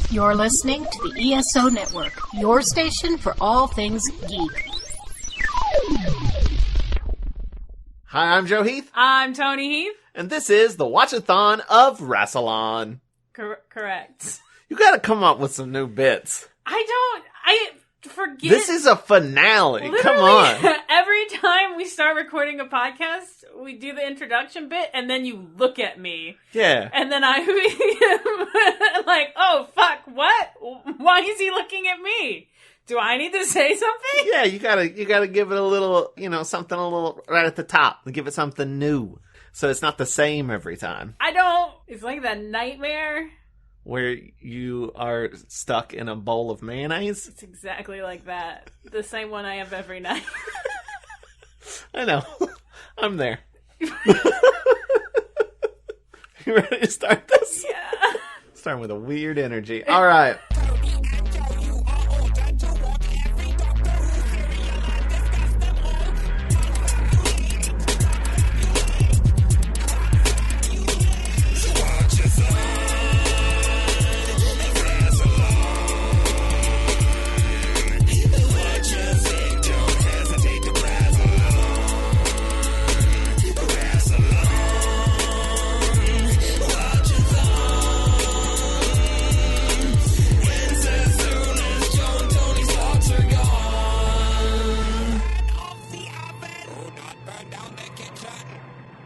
You're listening to the ESO Network, your station for all things geek. Hi, I'm Joe Heath. I'm Toni Heath. And this is the Watch-A-Thon of Rassilon. Correct. You gotta come up with some new bits. I forget. This is a finale. Literally, Come on. Every time we start recording a podcast, we do the introduction bit, and then you look at me. Yeah. And then I am like, oh, fuck, what? Why is he looking at me? Do I need to say something? Yeah, you gotta give it a little, something a little right at the top. Give it something new. So it's not the same every time. It's like that nightmare. Where you are stuck in a bowl of mayonnaise? It's exactly like that. The same one I have every night. I know. I'm there. You ready to start this? Yeah. Starting with a weird energy. All right.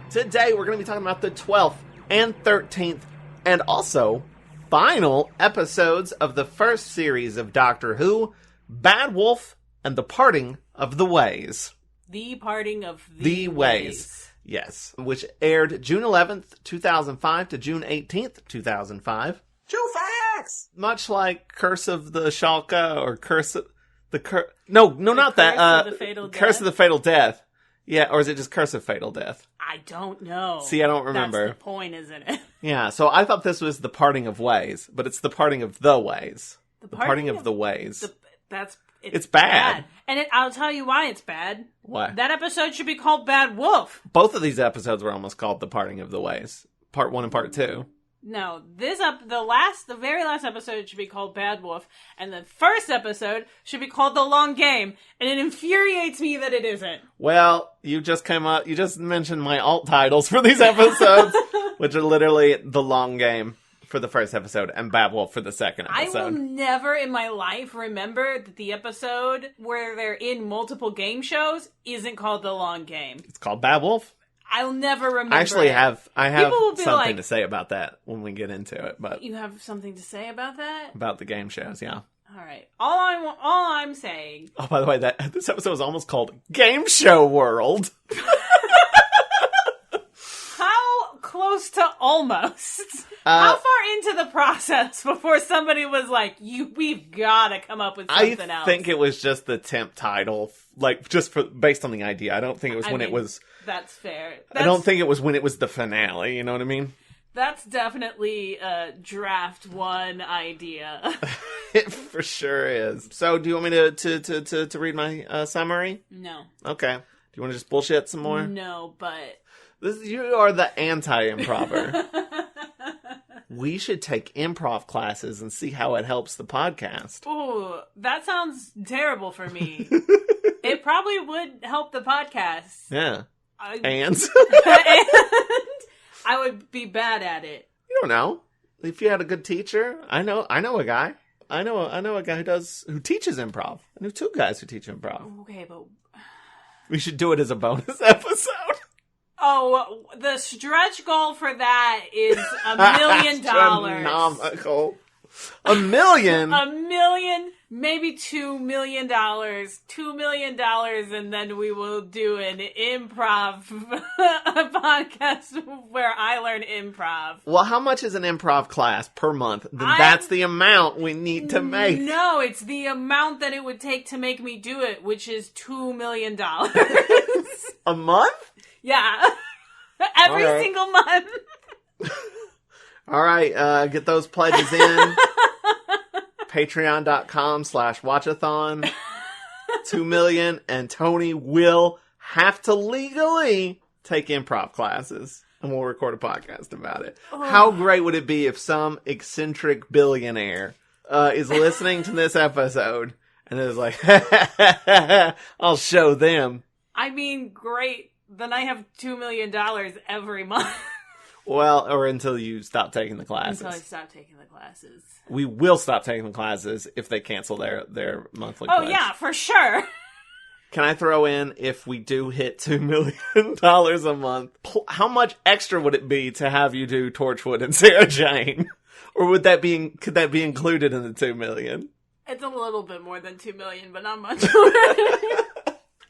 Today, we're going to be talking about the 12th and 13th, and also final episodes of the first series of Doctor Who, Bad Wolf and the Parting of the Ways. The Parting of the Ways. Yes, which aired June 11th, 2005 to June 18th, 2005. True facts! Much like Curse of the Shalka or Curse of the... No, not that. Curse of the Fatal Death? Curse of the Fatal Death. Yeah, or is it just Curse of Fatal Death? I don't know. See, I don't remember. That's the point, isn't it? Yeah, so I thought this was the Parting of Ways, but it's the Parting of the Ways. The Parting of the Ways. It's bad. And I'll tell you why it's bad. Why? That episode should be called Bad Wolf. Both of these episodes were almost called the Parting of the Ways. Part 1 and Part 2. No, the very last episode should be called Bad Wolf, and the first episode should be called The Long Game, and it infuriates me that it isn't. Well, you just mentioned my alt titles for these episodes, which are literally The Long Game for the first episode and Bad Wolf for the second episode. I will never in my life remember that the episode where they're in multiple game shows isn't called The Long Game. It's called Bad Wolf? I'll never remember. I have something like, to say about that when we get into it. But you have something to say about that? About the game shows, yeah. All right. All I'm saying. Oh, by the way, this episode was almost called Game Show World. How close to almost? How far into the process before somebody was like, we've got to come up with something else? I think it was just the temp title, like based on the idea. I don't think it was it was. That's fair. I don't think it was when it was the finale. You know what I mean? That's definitely a draft 1 idea. It for sure is. So, do you want me to read my summary? No. Okay. Do you want to just bullshit some more? No, but you are the anti-improver. We should take improv classes and see how it helps the podcast. Ooh, that sounds terrible for me. It probably would help the podcast. Yeah. And I would be bad at it. You don't know. If you had a good teacher, I know a guy. I know a guy who teaches improv. I know 2 guys who teach improv. Okay, but we should do it as a bonus episode. Oh, the stretch goal for that is $1 million. Astronomical. $1 million? $1 million, maybe $2 million. $2 million, and then we will do an improv podcast where I learn improv. Well, how much is an improv class per month? That's the amount we need to make. No, it's the amount that it would take to make me do it, which is $2 million. A month? Yeah. Every single month. All right, get those pledges in. Patreon.com/Watch-A-Thon. 2 million, and Toni will have to legally take improv classes, and we'll record a podcast about it. Oh. How great would it be if some eccentric billionaire is listening to this episode and is like, I'll show them. I mean, great. Then I have $2 million every month. Well, or until you stop taking the classes. Until I stop taking the classes. We will stop taking the classes if they cancel their monthly Oh, pledge. yeah, for sure. Can I throw in, if we do hit $2 million a month, how much extra would it be to have you do Torchwood and Sarah Jane? Or could that be included in the $2 million? It's a little bit more than $2 million, but not much.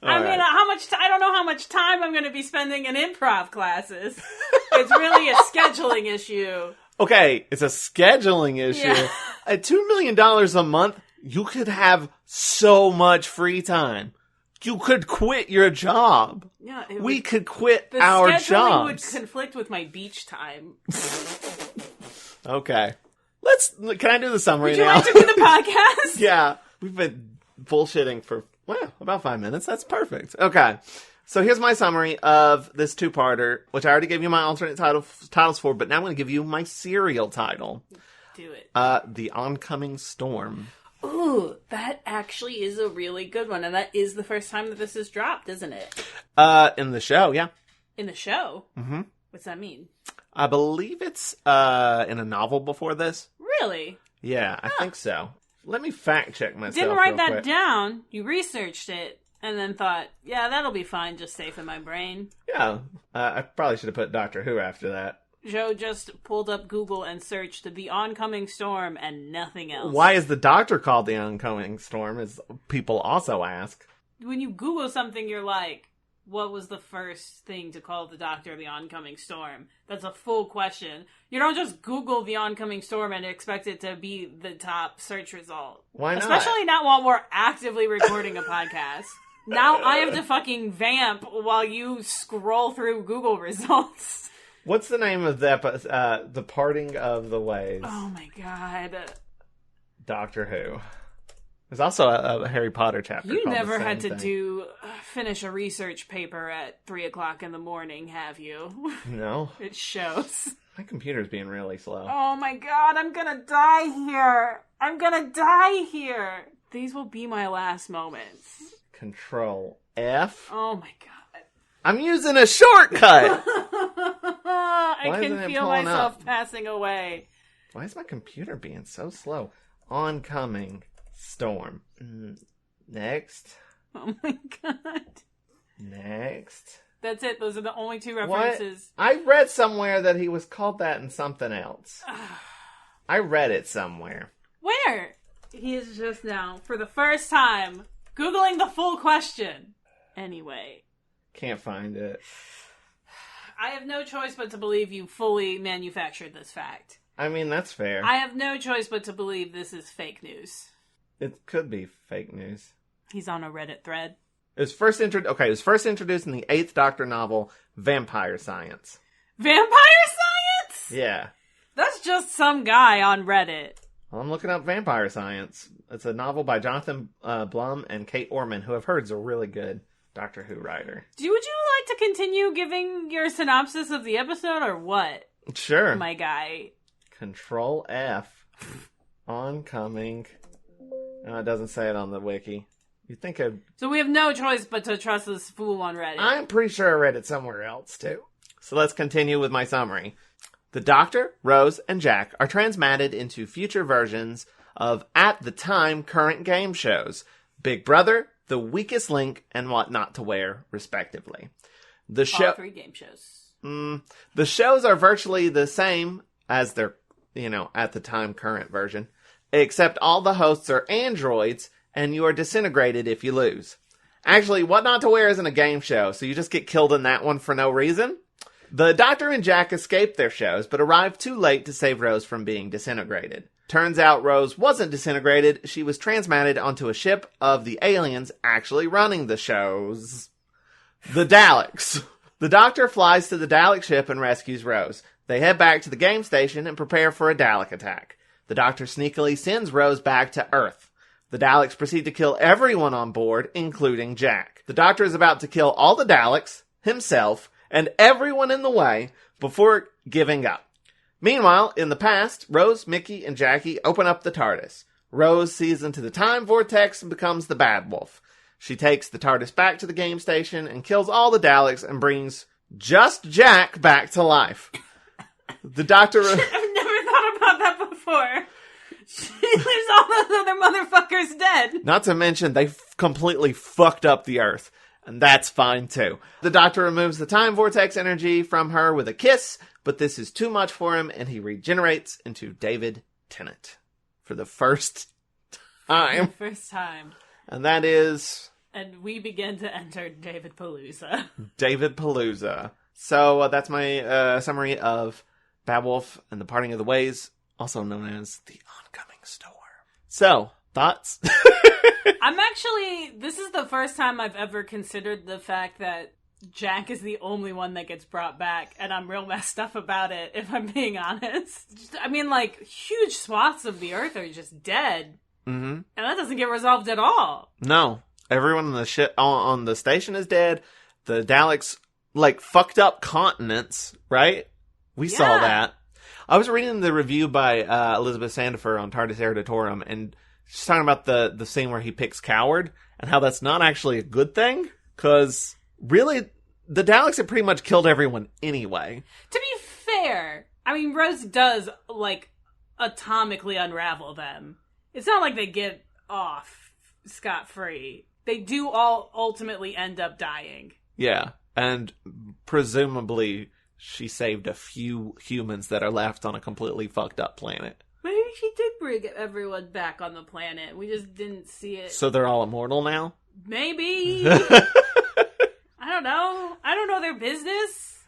I mean, I don't know how much time I'm going to be spending in improv classes. It's really a scheduling issue. Okay, it's a scheduling issue. Yeah. At $2 million a month, you could have so much free time. You could quit your job. Yeah, we could quit our jobs. The scheduling would conflict with my beach time. Okay. Can I do the summary now? Would you like to do the podcast? Yeah. We've been bullshitting for, about 5 minutes. That's perfect. Okay. So here's my summary of this two-parter, which I already gave you my alternate titles for, but now I'm going to give you my serial title. Do it. The Oncoming Storm. Ooh, that actually is a really good one, and that is the first time that this is dropped, isn't it? In the show, yeah. In the show? Mm-hmm. What's that mean? I believe it's in a novel before this. Really? Yeah, I think so. Let me fact check myself. Didn't write that quick. down. You researched it, and then thought, yeah, that'll be fine, just safe in my brain. Yeah, I probably should have put Doctor Who after that. Joe just pulled up Google and searched The Oncoming Storm and nothing else. Why is the Doctor called The Oncoming Storm, as people also ask? When you Google something, you're like, what was the first thing to call the Doctor The Oncoming Storm? That's a full question. You don't just Google The Oncoming Storm and expect it to be the top search result. Why not? Especially not while we're actively recording a podcast. Now I have to fucking vamp while you scroll through Google results. What's the name of the episode? The Parting of the Ways. Oh my god. Doctor Who. There's also a Harry Potter chapter. You called never the same had to thing. finish a research paper at 3:00 in the morning, have you? No. It shows. My computer's being really slow. Oh my god, I'm gonna die here. I'm gonna die here. These will be my last moments. Control F. Oh my god. I'm using a shortcut. I can feel myself passing away. Why is my computer being so slow? Oncoming Storm. Next. Oh my god. Next. That's it. Those are the only two references. What? I read somewhere that he was called that in something else. I read it somewhere. Where? He is just now, for the first time, Googling the full question. Anyway. Can't find it. I have no choice but to believe you fully manufactured this fact. I mean, that's fair. I have no choice but to believe this is fake news. It could be fake news. He's on a Reddit thread. It was first introduced in the 8th Doctor novel, Vampire Science. Vampire Science? Yeah. That's just some guy on Reddit. Well, I'm looking up Vampire Science. It's a novel by Jonathan Blum and Kate Orman, who I've heard is a really good Doctor Who writer. Would you like to continue giving your synopsis of the episode, or what? Sure. My guy. Control F. Oncoming. No, it doesn't say it on the wiki. You think So we have no choice but to trust this fool on Reddit. I'm pretty sure I read it somewhere else, too. So let's continue with my summary. The Doctor, Rose, and Jack are transmatted into future versions of, at the time, current game shows. Big Brother, The Weakest Link, and What Not to Wear, respectively. All 3 game shows. The shows are virtually the same as their, at the time, current version. Except all the hosts are androids, and you are disintegrated if you lose. Actually, What Not to Wear isn't a game show, so you just get killed in that one for no reason. The Doctor and Jack escaped their shows, but arrived too late to save Rose from being disintegrated. Turns out Rose wasn't disintegrated, she was transmatted onto a ship of the aliens actually running the shows. The Daleks. The Doctor flies to the Dalek ship and rescues Rose. They head back to the game station and prepare for a Dalek attack. The Doctor sneakily sends Rose back to Earth. The Daleks proceed to kill everyone on board, including Jack. The Doctor is about to kill all the Daleks, himself, and everyone in the way before giving up. Meanwhile, in the past, Rose, Mickey, and Jackie open up the TARDIS. Rose sees into the time vortex and becomes the Bad Wolf. She takes the TARDIS back to the game station and kills all the Daleks and brings just Jack back to life. The Doctor... I've never thought about that before. She leaves all those other motherfuckers dead. Not to mention, they completely fucked up the Earth. And that's fine, too. The Doctor removes the time vortex energy from her with a kiss, but this is too much for him, and he regenerates into David Tennant. For the first time. First time. And that is... And we begin to enter David Palooza. David Palooza. So that's my summary of Bad Wolf and the Parting of the Ways, also known as The Oncoming Storm. So, thoughts? This is the first time I've ever considered the fact that Jack is the only one that gets brought back, and I'm real messed up about it, if I'm being honest. Huge swaths of the Earth are just dead. Mm-hmm. And that doesn't get resolved at all. No. Everyone on the on the station is dead. The Daleks, fucked up continents, right? We saw that. I was reading the review by Elizabeth Sandifer on TARDIS Eruditorium, and she's talking about the scene where he picks Coward, and how that's not actually a good thing, because really, the Daleks have pretty much killed everyone anyway. To be fair, Rose does, atomically unravel them. It's not like they get off scot-free. They do all ultimately end up dying. Yeah, and presumably she saved a few humans that are left on a completely fucked up planet. Maybe she did bring everyone back on the planet. We just didn't see it. So they're all immortal now? Maybe. I don't know. I don't know their business.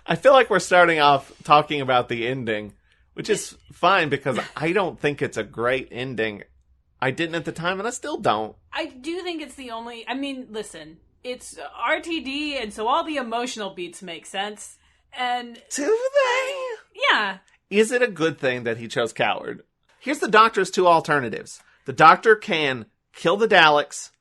I feel like we're starting off talking about the ending, which is fine because I don't think it's a great ending. I didn't at the time, and I still don't. I do think it's the only... listen, it's RTD, and so all the emotional beats make sense, and... Do they? Yeah. Is it a good thing that he chose Coward? Here's the Doctor's two alternatives. The Doctor can kill the Daleks,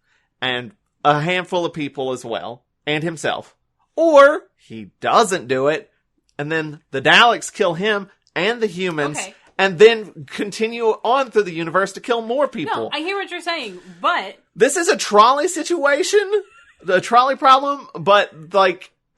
and a handful of people as well, and himself. Or, he doesn't do it, and then the Daleks kill him and the humans... Okay. And then continue on through the universe to kill more people. No, I hear what you're saying, but... This is a trolley situation, the trolley problem, but,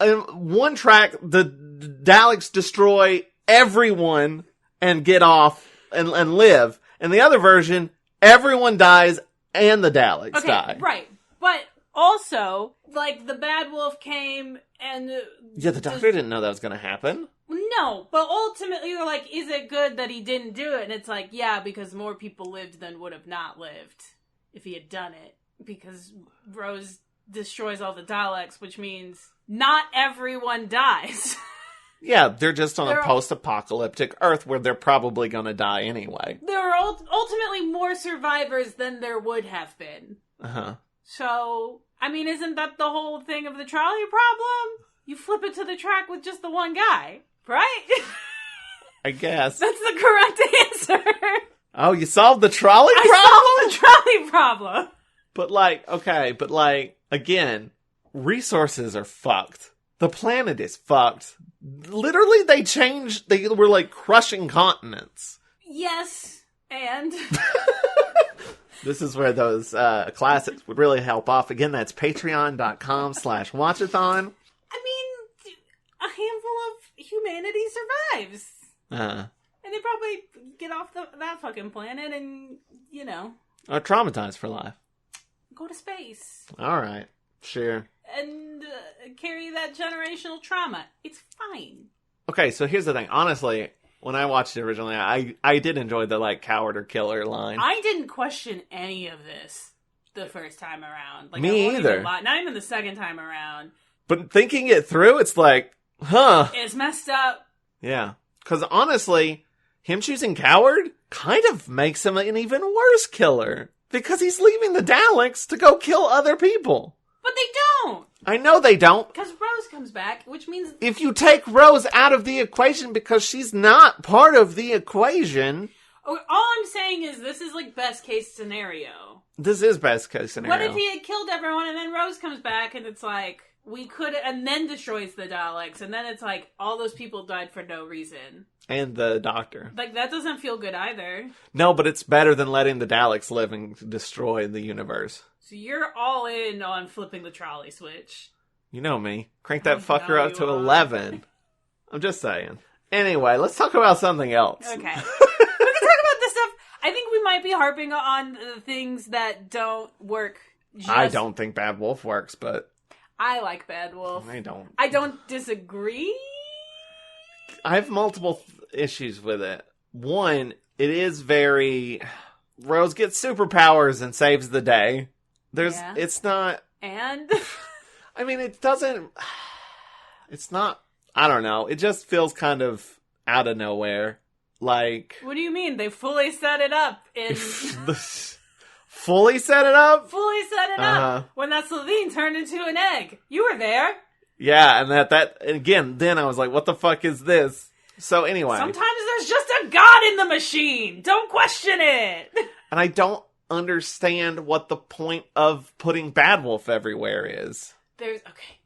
in one track, the Daleks destroy everyone and get off and live. In the other version, everyone dies and the Daleks die. Right. But also, the Bad Wolf came and... Yeah, the Doctor didn't know that was going to happen. No, but ultimately you're like, is it good that he didn't do it? And it's like, yeah, because more people lived than would have not lived if he had done it. Because Rose destroys all the Daleks, which means not everyone dies. Yeah, they're just on a post-apocalyptic Earth where they're probably going to die anyway. There are ultimately more survivors than there would have been. Uh-huh. So, isn't that the whole thing of the trolley problem? You flip it to the track with just the one guy. Right? I guess. That's the correct answer. Oh, you solved the trolley problem? I solved the trolley problem. But again, resources are fucked. The planet is fucked. Literally, they were crushing continents. Yes, and... This is where those classics would really help off. Again, that's patreon.com/Watch-A-Thon. A handful of humanity survives. And they probably get off that fucking planet and, are traumatized for life. Go to space. Alright, sure. And carry that generational trauma. It's fine. Okay, so here's the thing. Honestly, when I watched it originally, I did enjoy the, coward or killer line. I didn't question any of this the first time around. Me either. Not even the second time around. But thinking it through, it's huh. It's messed up. Yeah. Because honestly, him choosing Coward kind of makes him an even worse killer. Because he's leaving the Daleks to go kill other people. But they don't. I know they don't. Because Rose comes back, which means... If you take Rose out of the equation because she's not part of the equation... All I'm saying is this is best case scenario. This is best case scenario. What if he had killed everyone and then Rose comes back and it's we could... And then destroys the Daleks and then it's all those people died for no reason. And the Doctor. Like, that doesn't feel good either. No, but it's better than letting the Daleks live and destroy the universe. So you're all in on flipping the trolley switch. You know me. Crank that I fucker know up to you are. 11. I'm just saying. Anyway, let's talk about something else. Okay. We can talk about this stuff. I think we might be harping on the things that don't work. I don't think Bad Wolf works, but... I like Bad Wolf. I don't disagree. I have multiple issues with it. One, it is very... Rose gets superpowers and saves the day. It's not... And? I mean, it doesn't... It's not... I don't know. It just feels kind of out of nowhere. Like... What do you mean? They fully set it up in... Fully set it up? Fully set it up. When that Slovene turned into an egg. You were there. Yeah, and again, then I was like, what the fuck is this? So anyway. Sometimes there's just a god in the machine. Don't question it. And I don't understand what the point of putting Bad Wolf everywhere is.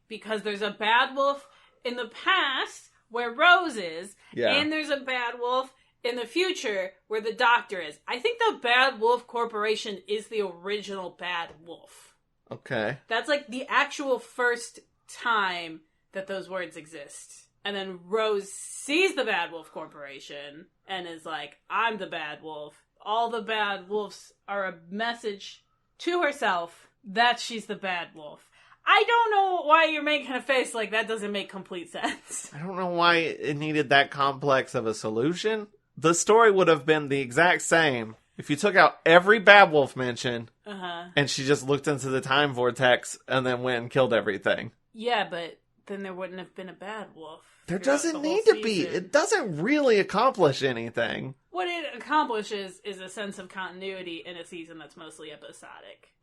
Because there's a Bad Wolf in the past where Rose is, and there's a Bad Wolf in the future where the Doctor is. I think the Bad Wolf Corporation is the original Bad Wolf. Okay. That's like the actual first time that those words exist. And then Rose sees the Bad Wolf Corporation and is like, I'm the Bad Wolf. All the Bad Wolves are a message to herself that she's the Bad Wolf. I don't know why you're making a face like that doesn't make complete sense. I don't know why it needed that complex of a solution. The story would have been the exact same if you took out every Bad Wolf mention and she just looked into the time vortex and then went and killed everything. Yeah, but then there wouldn't have been a Bad Wolf. There doesn't need to be. It doesn't really accomplish anything. What it accomplishes is a sense of continuity in a season that's mostly episodic.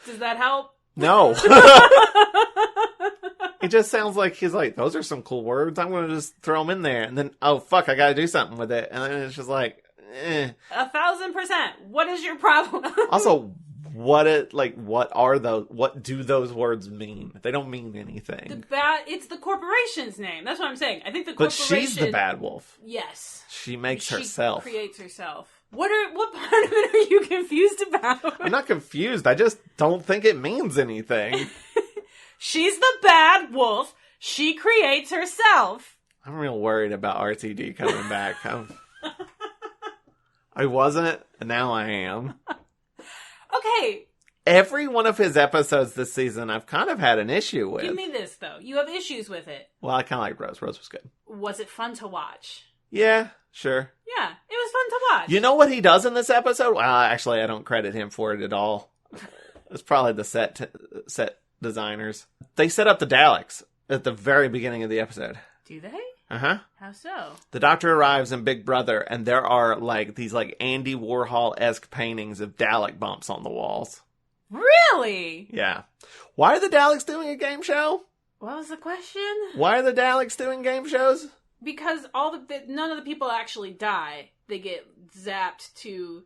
Does that help? No. It just sounds like he's like, those are some cool words. I'm going to just throw them in there. And then, oh, fuck, I got to do something with it. And then it's just like, 1,000%. What is your problem? Also, what do those words mean? They don't mean anything. It's the corporation's name. That's what I'm saying. I think the corporation... But she's the Bad Wolf. Yes. She makes herself. She creates herself. What part of it are you confused about? I'm not confused. I just don't think it means anything. She's the Bad Wolf. She creates herself. I'm real worried about RTD coming back. I wasn't, and now I am. Okay. Every one of his episodes this season, I've kind of had an issue with. Give me this, though. You have issues with it. Well, I kind of like Rose. Rose was good. Was it fun to watch? Yeah, sure. Yeah, it was fun to watch. You know what he does in this episode? Well, actually, I don't credit him for it at all. It's probably the set designers. They set up the Daleks at the very beginning of the episode. Do they? Uh-huh. How so? The Doctor arrives in Big Brother, and there are these Andy Warhol-esque paintings of Dalek bumps on the walls. Really? Yeah. Why are the Daleks doing a game show? What was the question? Why are the Daleks doing game shows? Because none of the people actually die. They get zapped to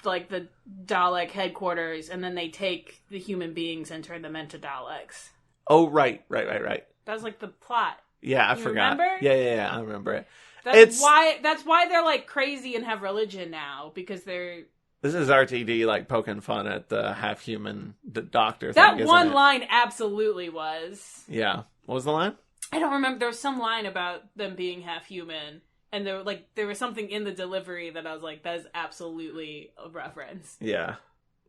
the Dalek headquarters, and then they take the human beings and turn them into Daleks. Oh, right. That's the plot. Yeah, I forgot. Remember? Yeah, I remember it. That's why they're crazy and have religion now, because they're... This is RTD poking fun at the half-human Doctor thing, That one isn't it? line absolutely was. Yeah. What was the line? I don't remember. There was some line about them being half-human, and there was something in the delivery that I was like, that is absolutely a reference. Yeah.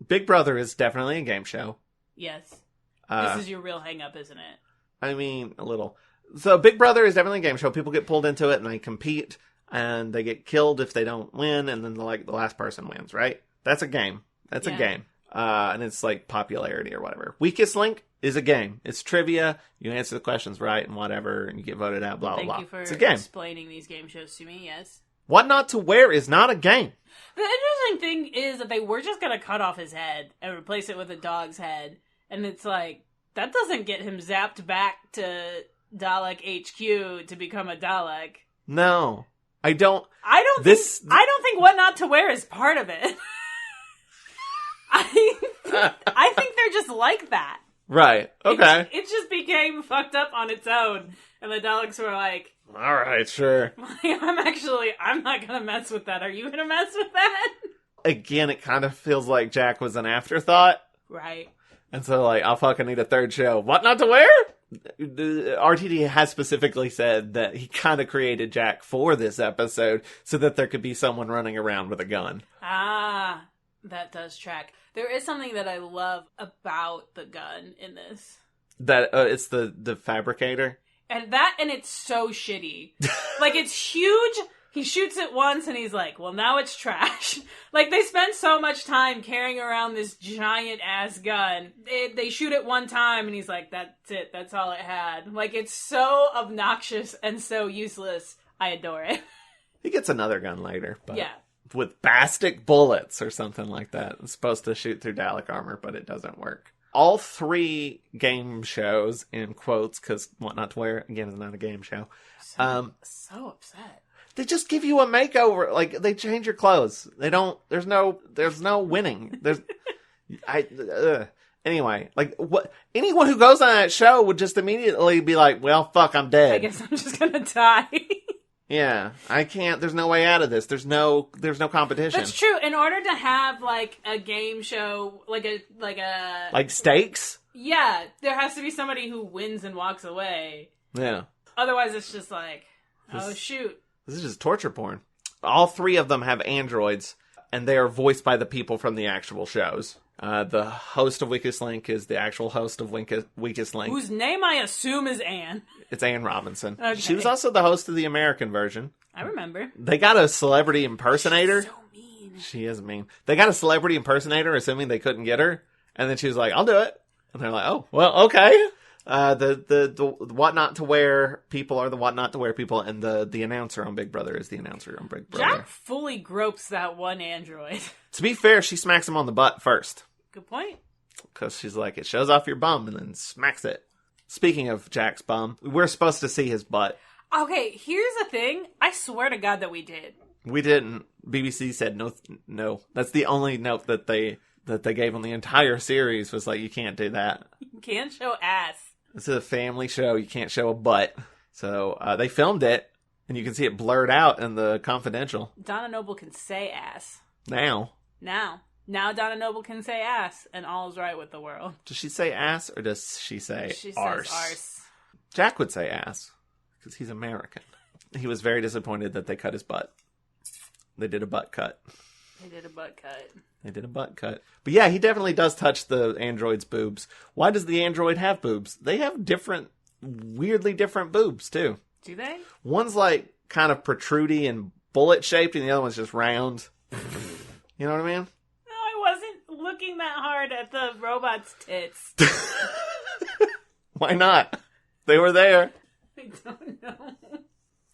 Big Brother is definitely a game show. Yes. This is your real hang-up, isn't it? I mean, a little. So Big Brother is definitely a game show. People get pulled into it, and they compete, and they get killed if they don't win, and then the last person wins, right? That's a game. That's a game. And it's popularity or whatever. Weakest Link is a game. It's trivia. You answer the questions right and whatever, and you get voted out, blah, blah, blah. Thank you It's a for game. explaining these game shows to me, yes. What Not to Wear is not a game. The interesting thing is that they were just going to cut off his head and replace it with a dog's head. And it's that doesn't get him zapped back to Dalek HQ to become a Dalek. No. I don't think What Not to Wear is part of it. I think they're just like that. Right. Okay. It just became fucked up on its own. And the Daleks were like, All right, sure. I'm not gonna mess with that. Are you gonna mess with that? Again, it kind of feels like Jack was an afterthought. Right. And so, like, I'll fucking need a third show. What not to wear? RTD has specifically said that he kind of created Jack for this episode so that there could be someone running around with a gun. Ah, that does track. There is something that I love about the gun in this. That it's the fabricator. And it's so shitty. Like, it's huge. He shoots it once and he's like, well, now it's trash. Like, they spend so much time carrying around this giant ass gun. They shoot it one time and he's like, that's it. That's all it had. Like, it's so obnoxious and so useless. I adore it. He gets another gun later. But yeah. With bastic bullets or something like that. It's supposed to shoot through Dalek armor, but it doesn't work. All 3 game shows, in quotes, because What Not to Wear, again, is not a game show. So upset. They just give you a makeover. Like, they change your clothes. They don't, there's no winning. Anyway, like, what, anyone who goes on that show would just immediately be like, well, fuck, I'm dead. I guess I'm just gonna die. Yeah, I can't, there's no way out of this. There's no competition. That's true. In order to have, like, a game show, like stakes? Yeah, there has to be somebody who wins and walks away. Yeah. Otherwise, it's just like, oh, shoot. This is just torture porn. All 3 of them have androids, and they are voiced by the people from the actual shows. The host of Weakest Link is the actual host of Weakest Link. Whose name I assume is Anne. It's Anne Robinson. Okay. She was also the host of the American version. I remember. They got a celebrity impersonator. She's so mean. She is mean. They got a celebrity impersonator, assuming they couldn't get her. And then she was like, I'll do it. And they're like, oh, well, okay. The What Not to Wear people are the What Not to Wear people, and the announcer on Big Brother is the announcer on Big Brother. Jack fully gropes that one android. To be fair, she smacks him on the butt first. Good point. Because she's like, it shows off your bum, and then smacks it. Speaking of Jack's bum, we're supposed to see his butt. Okay, here's the thing. I swear to God that we did. We didn't. BBC said no. That's the only note that they gave on the entire series was like, you can't do that. You can't show ass. This is a family show. You can't show a butt. So they filmed it, and you can see it blurred out in the confidential. Donna Noble can say ass. Now Donna Noble can say ass, and all is right with the world. Does she say ass, or does she say arse? Says arse. Jack would say ass, because he's American. He was very disappointed that they cut his butt. They did a butt cut. They did a butt cut. But yeah, he definitely does touch the android's boobs. Why does the android have boobs? They have weirdly different boobs, too. Do they? One's like kind of protrudy and bullet shaped, and the other one's just round. You know what I mean? No, I wasn't looking that hard at the robot's tits. Why not? They were there. I don't know.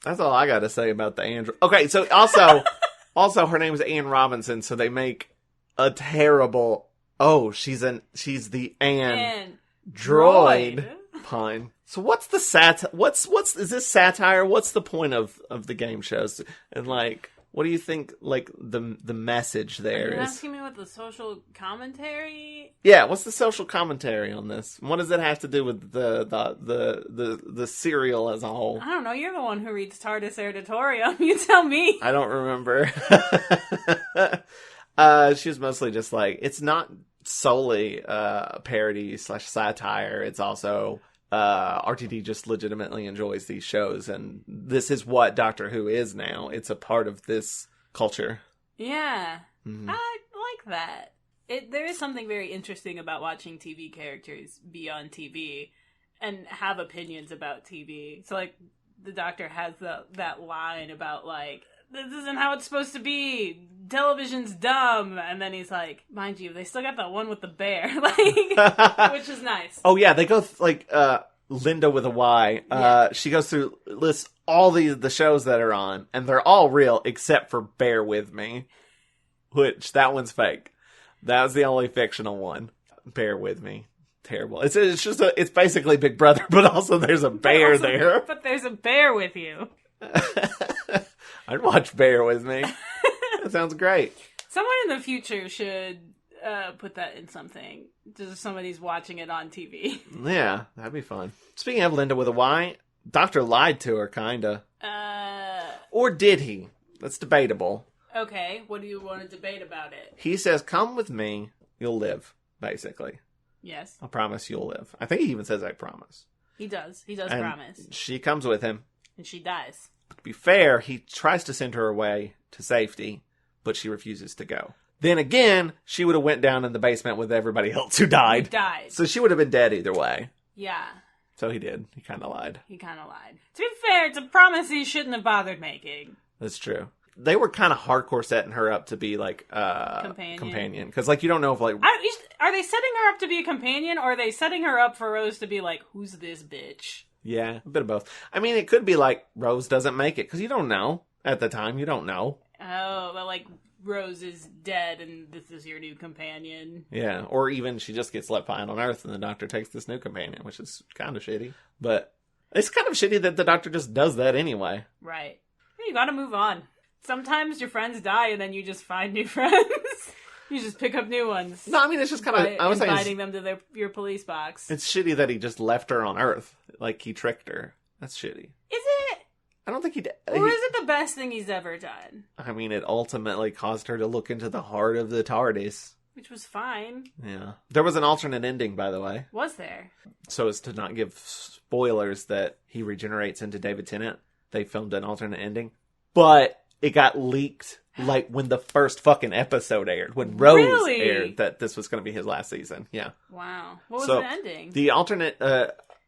That's all I got to say about the android. Okay, so also her name is Anne Robinson, so they make a terrible. Oh, she's the Anne droid pun. So what's the is this satire? What's the point of the game shows? And like, what do you think? Like the message there Are you is. asking me what the social commentary? Yeah, what's the social commentary on this? What does it have to do with the serial as a whole? I don't know. You're the one who reads TARDIS Editorium. You tell me. I don't remember. She was mostly just like, it's not solely parody / satire. It's also RTD just legitimately enjoys these shows, and this is what Doctor Who is now. It's a part of this culture. Yeah, Mm-hmm. I like that. There is something very interesting about watching TV characters be on TV and have opinions about TV. So, like, the Doctor has that line about, like, this isn't how it's supposed to be. Television's dumb. And then he's like, mind you, they still got that one with the bear. Like, which is nice. Oh, yeah, they go, Linda with a Y. Yeah. She goes through, lists all the shows that are on, and they're all real except for Bear With Me, which, that one's fake. That was the only fictional one. Bear With Me. Terrible. It's basically Big Brother, but also there's a bear there. But there's a bear with you. I'd watch Bear With Me. That sounds great. Someone in the future should put that in something. Just if somebody's watching it on TV. Yeah, that'd be fun. Speaking of Linda with a Y, Doctor lied to her, kinda. Or did he? That's debatable. Okay, what do you want to debate about it? He says, come with me, you'll live, basically. Yes. I promise you'll live. I think he even says, I promise. He does. He does And promise. she comes with him. And she dies. To be fair, he tries to send her away to safety, but she refuses to go. Then again, she would have went down in the basement with everybody else who died. He died. So she would have been dead either way. Yeah. So he did. He kind of lied. He kind of lied. To be fair, it's a promise he shouldn't have bothered making. That's true. They were kind of hardcore setting her up to be like companion. Because like you don't know if like are they setting her up to be a companion, or are they setting her up for Rose to be like, who's this bitch? Yeah, a bit of both. I mean, it could be like Rose doesn't make it because you don't know at the time. You don't know. Oh, but like Rose is dead and this is your new companion. Yeah, or even she just gets left behind on Earth and the Doctor takes this new companion, which is kind of shitty. But it's kind of shitty that the Doctor just does that anyway. Right. You gotta move on. Sometimes your friends die and then you just find new friends. You just pick up new ones. No, I mean, it's just kind of... I was inviting them to your police box. It's shitty that he just left her on Earth. Like, he tricked her. That's shitty. Is it? I don't think he did. Or is it the best thing he's ever done? I mean, it ultimately caused her to look into the heart of the TARDIS. Which was fine. Yeah. There was an alternate ending, by the way. Was there? So as to not give spoilers that he regenerates into David Tennant, they filmed an alternate ending. But it got leaked, like, when the first fucking episode aired. When Rose aired that this was going to be his last season. Yeah. Wow. What was the ending? The alternate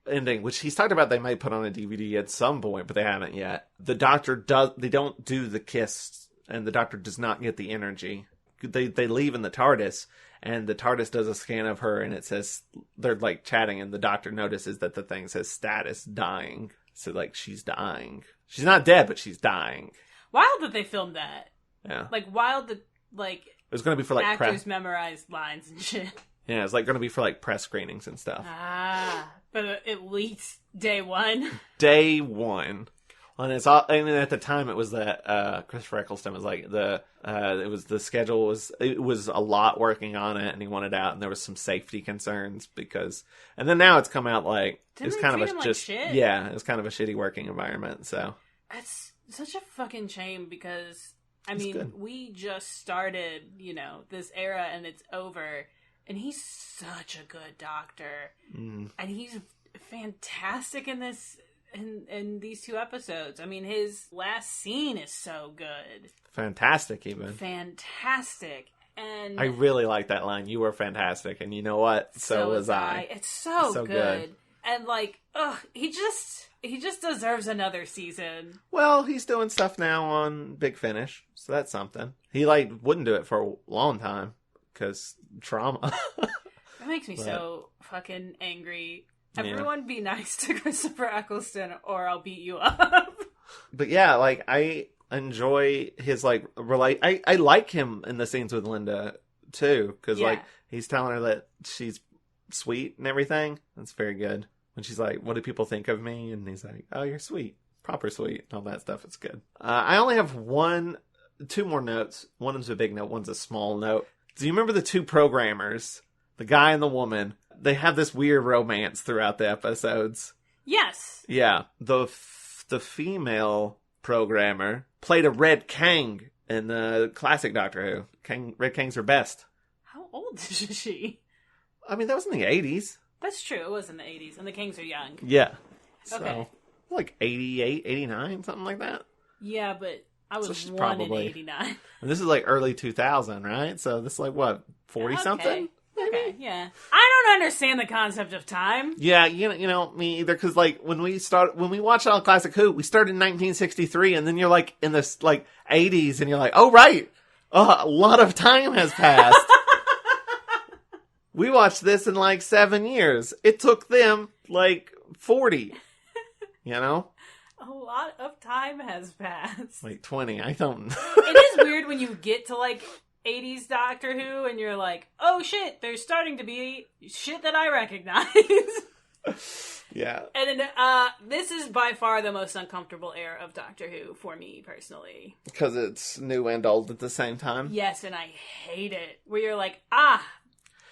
ending, which he's talked about they might put on a DVD at some point, but they haven't yet. The Doctor they don't do the kiss, and the Doctor does not get the energy. They leave in the TARDIS, and the TARDIS does a scan of her, and it says, they're like chatting, and the Doctor notices that the thing says status dying. So like, she's dying. She's not dead, but she's dying. Wild that they filmed that. Yeah. Like, wild that, like, it was going to be for like actors memorized lines and shit. Yeah, it's like going to be for like press screenings and stuff. But it leaked day one. Day one. And it's all, and at the time it was that Christopher Eccleston was like it was the schedule was a lot working on it, and he wanted out, and there was some safety concerns and then now it's come out like Didn't it's kind of like shit? Yeah, it was kind of a shitty working environment. So it's such a fucking shame because I mean we just started this era and it's over, and he's such a good Doctor, and he's fantastic in this. In these two episodes. I mean, his last scene is so good. Fantastic, even. Fantastic. And I really like that line. You were fantastic. And you know what? So was I. It's so good. And like, he just deserves another season. Well, he's doing stuff now on Big Finish. So that's something. He like wouldn't do it for a long time because trauma. That makes me so fucking angry. Everyone be nice to Christopher Eccleston or I'll beat you up. But yeah, like, I enjoy his, like, I like him in the scenes with Linda, too. Because, like, he's telling her that she's sweet and everything. That's very good. When she's like, what do people think of me? And he's like, oh, you're sweet. Proper sweet. And all that stuff. It's good. I only have two more notes. One is a big note. One's a small note. Do you remember the two programmers? The guy and the woman. They have this weird romance throughout the episodes. Yes. Yeah. The female programmer played a Red Kang in the classic Doctor Who. Red Kang's her best. How old is she? I mean, that was in the 80s. That's true. It was in the 80s. And the Kangs are young. Yeah. Okay. So, like 88, 89, something like that. Yeah, but I was born in 89. And this is like early 2000, right? So this is like, what, 40-something? Okay, yeah. I don't understand the concept of time. Yeah, you know me either. Because like when we watch all Classic Who, we started in 1963, and then you're like in this like 80s, and you're like, oh right, a lot of time has passed. We watched this in like 7 years. It took them like 40. You know, a lot of time has passed. Like 20. I don't. It is weird when you get to like 80s Doctor Who and you're like, oh shit, there's starting to be shit that I recognize. Yeah. And this is by far the most uncomfortable era of Doctor Who for me personally. Because it's new and old at the same time? Yes, and I hate it. Where you're like,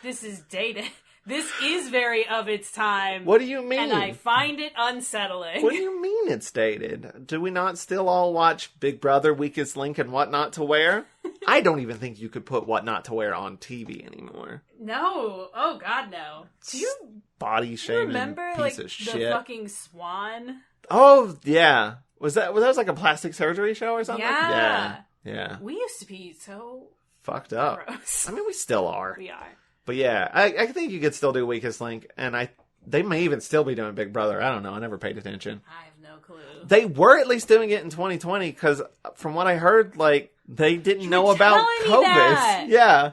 this is dated. This is very of its time. What do you mean? And I find it unsettling. What do you mean it's dated? Do we not still all watch Big Brother, Weakest Link, and What Not to Wear? I don't even think you could put What Not to Wear on TV anymore. No. Oh, God, no. Do you body shaming remember, piece like, of the shit. fucking Swan? Oh, yeah. Was that like a plastic surgery show or something? Yeah. Yeah. We used to be so Fucked up. gross. I mean, we still are. We are. But yeah, I think you could still do Weakest Link, and they may even still be doing Big Brother. I don't know. I never paid attention. I have no clue. They were at least doing it in 2020, because from what I heard, like, they didn't know about telling me COVID. that. Yeah.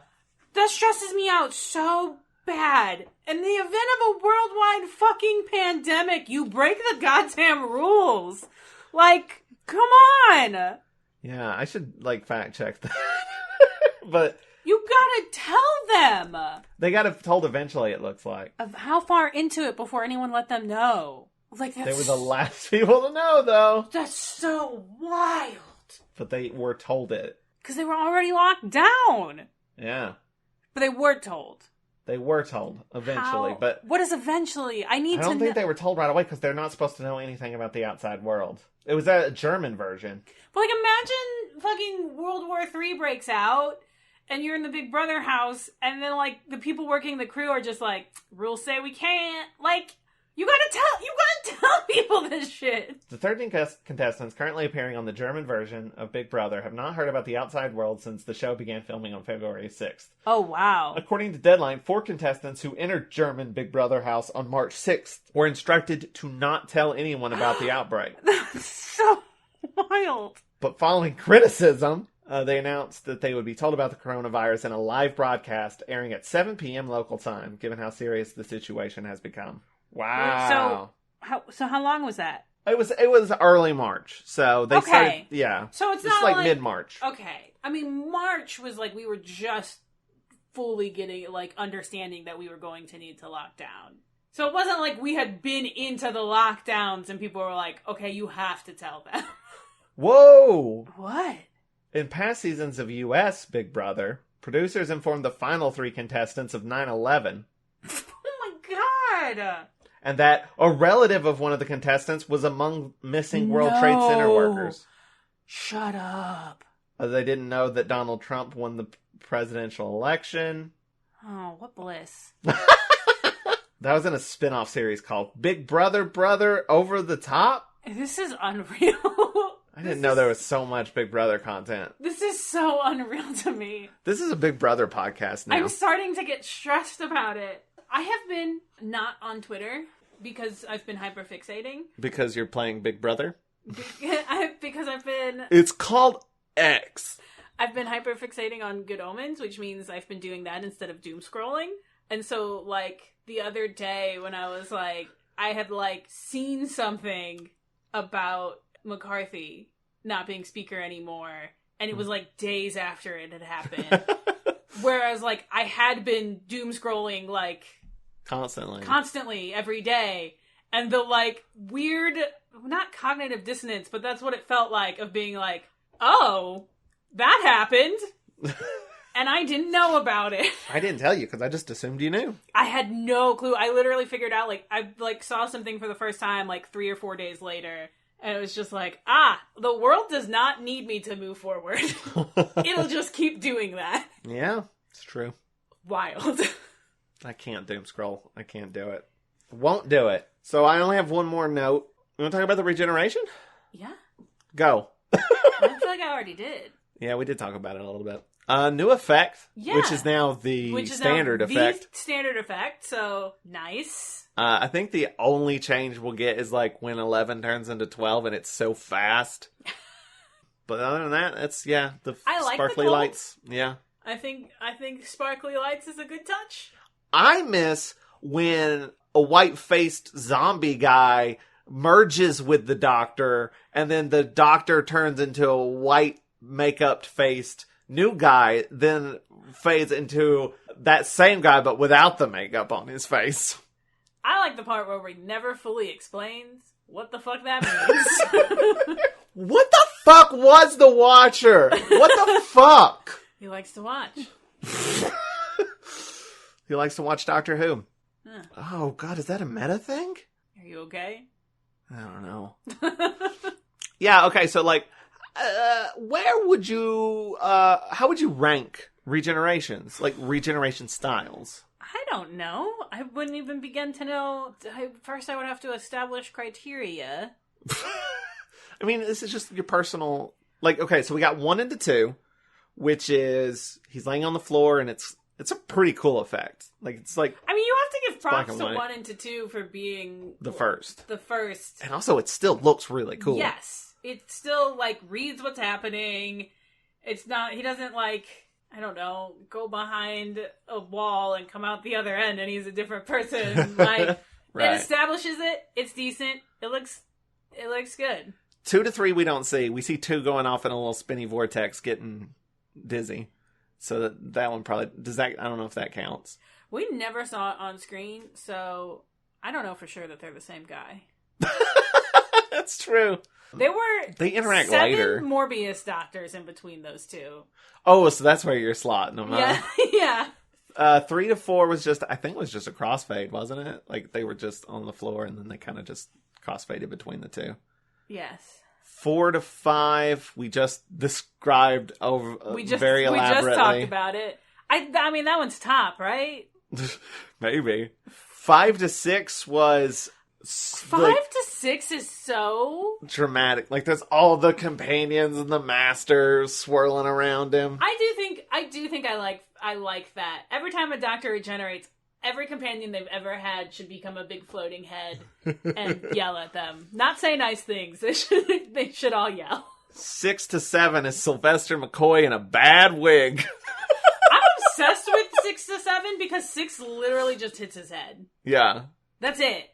That stresses me out so bad. In the event of a worldwide fucking pandemic, you break the goddamn rules. Like, come on. Yeah, I should, like, fact check that. But You gotta tell them they got it told eventually, it looks like. of how far into it before anyone let them know. Like, that's, They were the last people to know, though. that's so wild. But they were told it. Because they were already locked down. Yeah. But they were told. They were told eventually, How? but What is eventually? I need I to don't know. think they were told right away because they're not supposed to know anything about the outside world. It was a German version. But, like, imagine fucking World War III breaks out, and you're in the Big Brother house, and then, like, the people working the crew are just like, rules say we can't. Like, you gotta tell people this shit. The 13 contestants currently appearing on the German version of Big Brother have not heard about the outside world since the show began filming on February 6th. Oh, wow. According to Deadline, 4 contestants who entered German Big Brother house on March 6th were instructed to not tell anyone about the outbreak. That's so wild. But following criticism, they announced that they would be told about the coronavirus in a live broadcast airing at 7 p.m. local time, given how serious the situation has become. Wow. So how long was that? It was early March, so they started, yeah. So it's just not like mid-March. Okay. I mean, March was like we were just fully getting, like, understanding that we were going to need to lock down. So it wasn't like we had been into the lockdowns and people were like, okay, you have to tell them. Whoa! What? In past seasons of U.S. Big Brother, producers informed the final 3 contestants of 9/11, Oh my god! and that a relative of one of the contestants was among missing World Trade Center No. workers. Shut up. They didn't know that Donald Trump won the presidential election. Oh, what bliss. That was in a spin-off series called Big Brother Brother Over the Top. This is unreal. I didn't know there was so much Big Brother content. This is so unreal to me. This is a Big Brother podcast now. I'm starting to get stressed about it. I have been not on Twitter because I've been hyperfixating. Because you're playing Big Brother? Because I've been It's called X. I've been hyperfixating on Good Omens, which means I've been doing that instead of doom scrolling. And so, like, the other day when I was like, I had, like, seen something about McCarthy not being speaker anymore, and it was, like, days after it had happened. Whereas, like, I had been doom scrolling, like, constantly every day. And the, like, weird, not cognitive dissonance, but that's what it felt like, of being like, oh, that happened. And I didn't know about it. I didn't tell you because I just assumed you knew. I had no clue. I literally figured out, like, I, like, saw something for the first time, like, 3 or 4 days later. And it was just like, the world does not need me to move forward. It'll just keep doing that. Yeah, it's true. Wild. I can't doom scroll. I can't do it. Won't do it. So I only have one more note. You want to talk about the regeneration? Yeah. Go. I feel like I already did. Yeah, we did talk about it a little bit. New effect, which is now the standard effect. The standard effect, so nice. I think the only change we'll get is like when 11 turns into 12 and it's so fast. But other than that, it's, the I like sparkly the gold. lights. Yeah. I think sparkly lights is a good touch. I miss when a white-faced zombie guy merges with the doctor and then the doctor turns into a white makeup-faced new guy, then fades into that same guy but without the makeup on his face. I like the part where he never fully explains what the fuck that means. What the fuck was the Watcher? What the fuck? He likes to watch. He likes to watch Doctor Who. Oh, God, is that a meta thing? Are you okay? I don't know. Yeah, okay, so, like, where would you, how would you rank regenerations? Like, regeneration styles? I don't know. I wouldn't even begin to know. First, I would have to establish criteria. I mean, this is just your personal... Like, okay, so we got 1 into 2, which is he's laying on the floor, and it's a pretty cool effect. Like, it's like... I mean, you have to give props to white. 1 and to 2 for being... The first. The first. And also, it still looks really cool. Yes. It still, like, reads what's happening. It's not... He doesn't, like... I don't know, go behind a wall and come out the other end and he's a different person. Like, right. It establishes it. It's decent. It looks good. 2 to 3 we don't see. We see 2 going off in a little spinny vortex getting dizzy. So that one probably... I don't know if that counts. We never saw it on screen, so I don't know for sure that they're the same guy. That's true. They interact 7 later. Morbius doctors in between those 2. Oh, so that's where you're slotting them, huh? Yeah. 3 to 4 was just a crossfade, wasn't it? Like, they were just on the floor, and then they kind of just crossfaded between the 2. Yes. 4 to 5, we just described very elaborately. We just talked about it. I mean, that one's top, right? Maybe. 5 to 6 was... 5 to 6 is so... dramatic. Like, there's all the companions and the masters swirling around him. I do think I like that. Every time a doctor regenerates, every companion they've ever had should become a big floating head and yell at them. Not say nice things. They should all yell. 6 to 7 is Sylvester McCoy in a bad wig. I'm obsessed with 6 to 7 because 6 literally just hits his head. Yeah. That's it.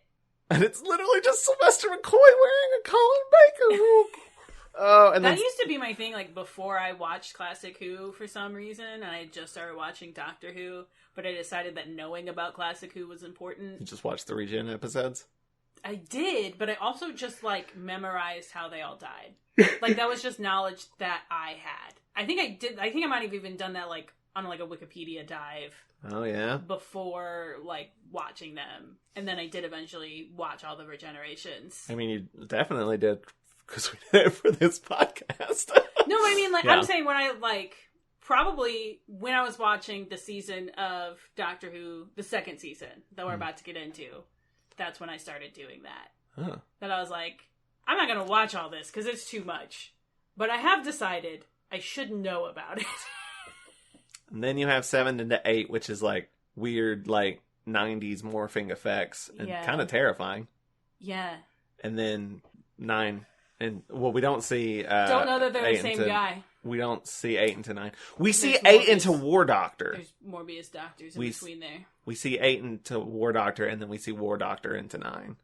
And it's literally just Sylvester McCoy wearing a Colin Baker wig. Oh, and that used to be my thing, like, before I watched Classic Who for some reason, and I just started watching Doctor Who, but I decided that knowing about Classic Who was important. You just watched the Regen episodes? I did, but I also just, like, memorized how they all died. Like, that was just knowledge that I had. I think I might have even done that, like, on, like, a Wikipedia dive. Oh, yeah? Before, like, watching them. And then I did eventually watch all the regenerations. I mean, you definitely did, because we did it for this podcast. No, I mean, like, yeah. I'm saying when I, like, probably when I was watching the season of Doctor Who, the second season that we're about to get into, that's when I started doing that. Huh. That I was like, I'm not going to watch all this because it's too much. But I have decided I should know about it. And then you have 7 into 8, which is, like, weird, like, 90s morphing effects. And kind of terrifying. Yeah. And then 9. And, well, we don't see... don't know that they're the same guy. We don't see 8 into 9. We see 8 into War Doctor. There's Morbius doctors in between there. We see 8 into War Doctor, and then we see War Doctor into 9.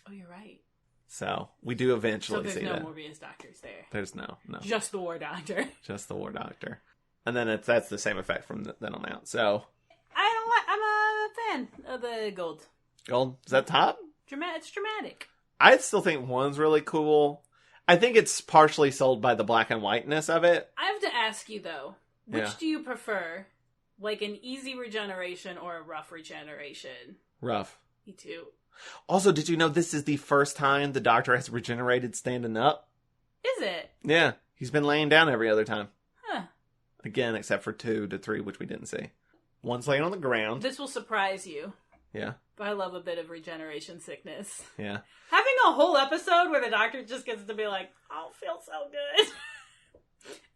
Oh, you're right. So, we do eventually see that. So there's no Morbius doctors there. There's no. Just the War Doctor. Just the War Doctor. And then that's the same effect from then on out. So I'm a fan of the gold. Gold? Is that top? It's dramatic. I still think 1's really cool. I think it's partially sold by the black and whiteness of it. I have to ask you though, which do you prefer? Like an easy regeneration or a rough regeneration? Rough. Me too. Also, did you know this is the first time the Doctor has regenerated standing up? Is it? Yeah. He's been laying down every other time. Huh. Again, except for 2 to 3, which we didn't see. 1's laying on the ground. This will surprise you. Yeah. But I love a bit of regeneration sickness. Yeah. Having a whole episode where the Doctor just gets to be like, I'll feel so good.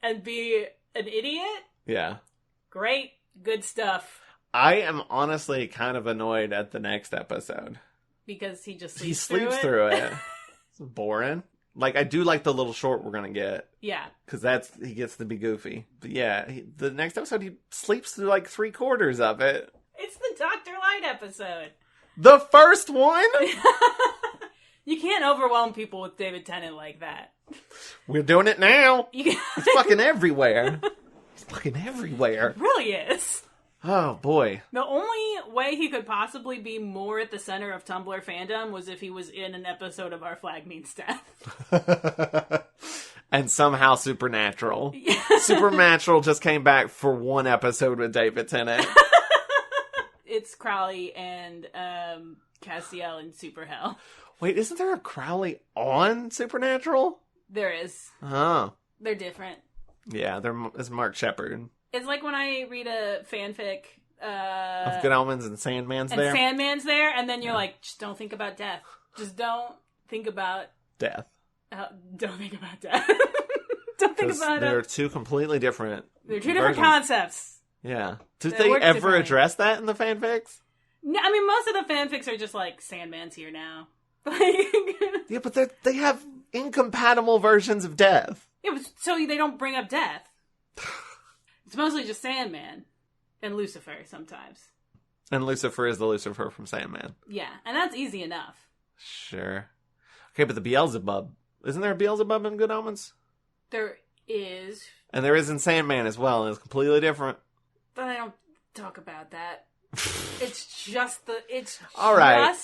And be an idiot? Yeah. Great. Good stuff. I am honestly kind of annoyed at the next episode. Because he just sleeps through it. It's boring. Like, I do like the little short we're going to get. Yeah. Because he gets to be goofy. But yeah, the next episode, he sleeps through like 3/4 of it. It's the Dr. Light episode. The first one? You can't overwhelm people with David Tennant like that. We're doing it now. It's fucking everywhere. It's fucking everywhere. It really is. Oh, boy. The only way he could possibly be more at the center of Tumblr fandom was if he was in an episode of Our Flag Means Death. And somehow Supernatural. Supernatural just came back for 1 episode with David Tennant. it's Crowley and Castiel in Super Hell. Wait, isn't there a Crowley on Supernatural? There is. Oh. They're different. Yeah, it's Mark Shepard. It's like when I read a fanfic of Good Omens and Sandman's there. And Sandman's there, and then you're like, just don't think about death. Just don't think about death. Don't think about death. Don't think about it. They're two completely different. They're two different concepts. Yeah. Did they ever address that in the fanfics? No, I mean, most of the fanfics are just like, Sandman's here now. Yeah, but they have incompatible versions of death. Yeah, but so they don't bring up death. It's mostly just Sandman and Lucifer sometimes. And Lucifer is the Lucifer from Sandman. Yeah, and that's easy enough. Sure. Okay, but the Beelzebub. Isn't there a Beelzebub in Good Omens? There is. And there is in Sandman as well, and it's completely different. But I don't talk about that. It's just all right.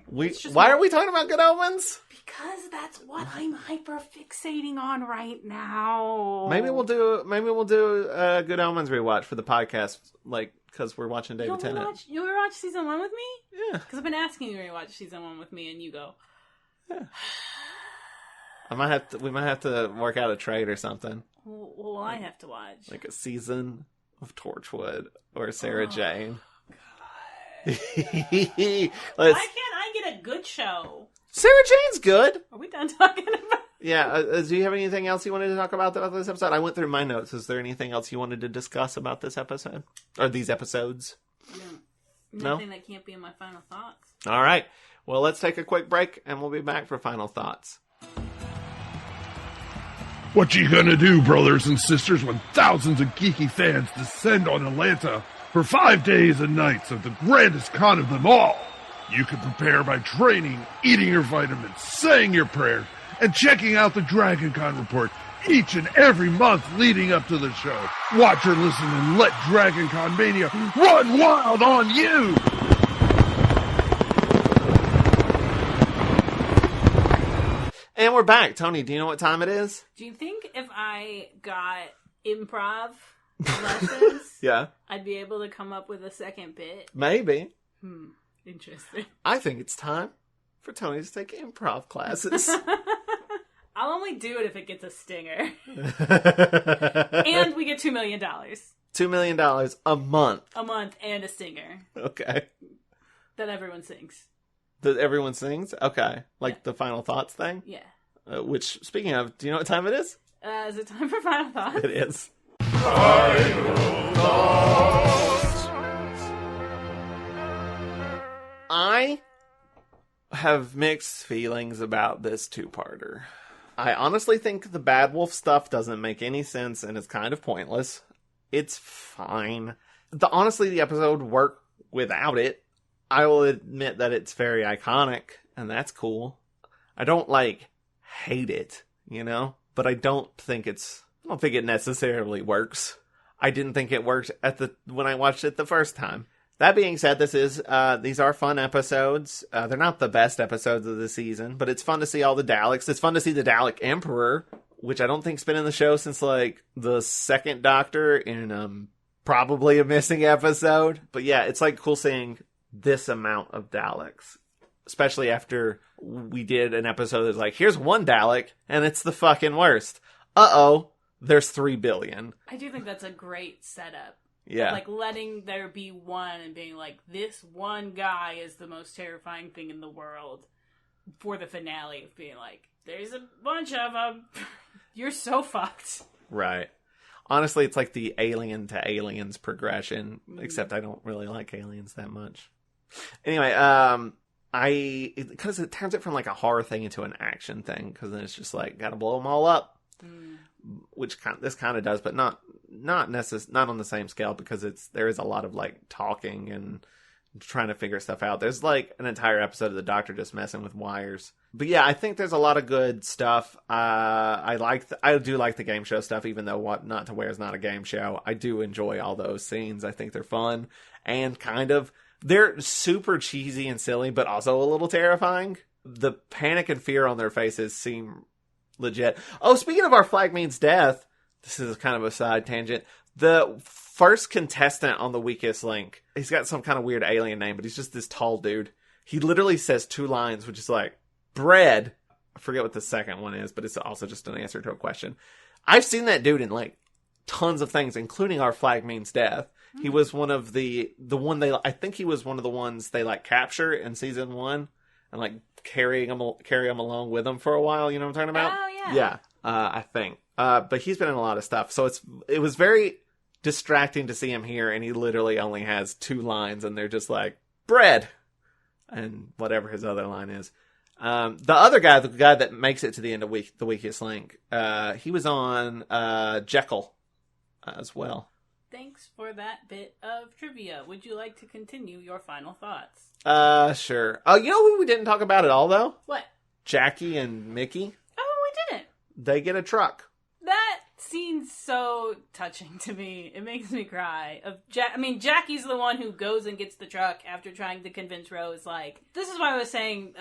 Why are we talking about Good Omens? Because that's what I'm hyper fixating on right now. Maybe we'll do a Good Omens rewatch for the podcast, like, because we're watching David Tennant. You rewatch season 1 with me? Yeah. Because I've been asking you to rewatch season 1 with me, and you go. Yeah. We might have to work out a trade or something. Well, I have to watch like a season of Torchwood or Sarah Jane. God. Why can't I get a good show? Sarah Jane's good. Are we done talking about? Yeah. Do you have anything else you wanted to talk about this episode? I went through my notes. Is there anything else you wanted to discuss about this episode or these episodes? No. Nothing that can't be in my final thoughts. All right. Well, let's take a quick break, and we'll be back for final thoughts. What you gonna do, brothers and sisters, when thousands of geeky fans descend on Atlanta for 5 days and nights of the grandest con of them all? You can prepare by training, eating your vitamins, saying your prayers, and checking out the Dragon Con report each and every month leading up to the show. Watch or listen and let Dragon Con Mania run wild on you! And we're back. Tony, do you know what time it is? Do you think if I got improv lessons, yeah, I'd be able to come up with a second bit? Maybe. Interesting. I think it's time for Tony to take improv classes. I'll only do it if it gets a stinger. And we get $2 million. $2 million a month. A month and a stinger. Okay. That everyone sings. That everyone sings? Okay. Like the final thoughts thing? Yeah. Which, speaking of, do you know what time it is? Is it time for final thoughts? It is. Final thoughts. I have mixed feelings about this two-parter. I honestly think the Bad Wolf stuff doesn't make any sense and is kind of pointless. It's fine. Honestly, the episode worked without it. I will admit that it's very iconic, and that's cool. I don't, hate it, But I don't think it necessarily works. I didn't think it worked when I watched it the first time. That being said, these are fun episodes. They're not the best episodes of the season, but it's fun to see all the Daleks. It's fun to see the Dalek Emperor, which I don't think's been in the show since, the second Doctor in, probably a missing episode. But yeah, it's, cool seeing this amount of Daleks, especially after we did an episode that's like, here's one Dalek, and it's the fucking worst. There's 3 billion. I do think that's a great setup. Yeah. Letting there be one and being like, this one guy is the most terrifying thing in the world, for the finale of being like, there's a bunch of them. You're so fucked. Right. Honestly, it's like the Alien to Aliens progression, except I don't really like aliens that much. Anyway, because it turns it from a horror thing into an action thing, because then it's just gotta blow them all up, which this kind of does, but not on the same scale, because there is a lot of talking and trying to figure stuff out. There's an entire episode of the Doctor just messing with wires. But yeah, I think there's a lot of good stuff. I do like the game show stuff, even though What Not to Wear is not a game show. I do enjoy all those scenes. I think they're fun and they're super cheesy and silly, but also a little terrifying. The panic and fear on their faces seem legit. Oh, speaking of Our Flag Means Death, this is kind of a side tangent. The first contestant on The Weakest Link, he's got some kind of weird alien name, but he's just this tall dude. He literally says 2 lines, which is like, bread. I forget what the second one is, but it's also just an answer to a question. I've seen that dude in like tons of things, including Our Flag Means Death. He was one of I think he was one of the ones they like capture in season 1 and like carry him along with them for a while. You know what I'm talking about? Oh, yeah. Yeah, I think. But he's been in a lot of stuff. So it was very distracting to see him here, and he literally only has 2 lines, and they're just like, bread! And whatever his other line is. The other guy, the guy that makes it to the end of The Weakest Link, he was on Jekyll as well. Thanks for that bit of trivia. Would you like to continue your final thoughts? Sure. Oh, you know who we didn't talk about at all, though? What? Jackie and Mickey. Oh, we didn't. They get a truck. That scene's so touching to me. It makes me cry. Jackie's the one who goes and gets the truck after trying to convince Rose, like, this is why I was saying,